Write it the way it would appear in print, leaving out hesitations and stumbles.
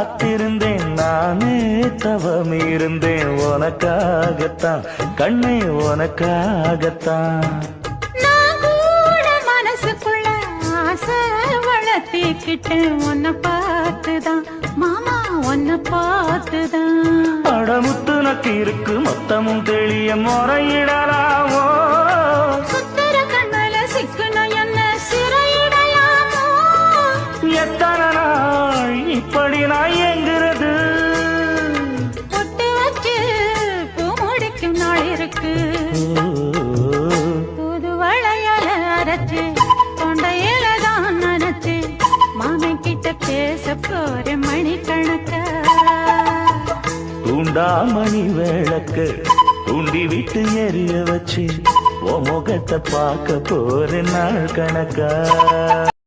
காத்திருந்தேன் நானே தவம் இருந்தேன் உனக்காகத்தான் கண்ணே உனக்காகத்தான் மனசுக்குள்ள ஆசை வளர்த்திக்கிட்டேன் உன்னை பார்த்துதான் மாமா உன்னை பார்த்துதான் அடமுத்து நக்கு இருக்கு மொத்தமும் தெளிய முறையிடலாமோ சுத்தர கண்மல சிக்குன என்ன சிறையிடையாமோ எத்தனை நாள் இப்படி நான் எங்கிறது பொட்டு வச்சு பூ முடிக்கும் நாள் இருக்கு புது வளையல அரைச்சு தொண்டையில தான் நினைச்சு மாமன் கிட்ட பேச போற மணிக்கணக்க தூண்டாமணி விளக்கு தூண்டி விட்டு எரிய வச்சு உன் முகத்தை பார்க்க போற நாள் கணக்கா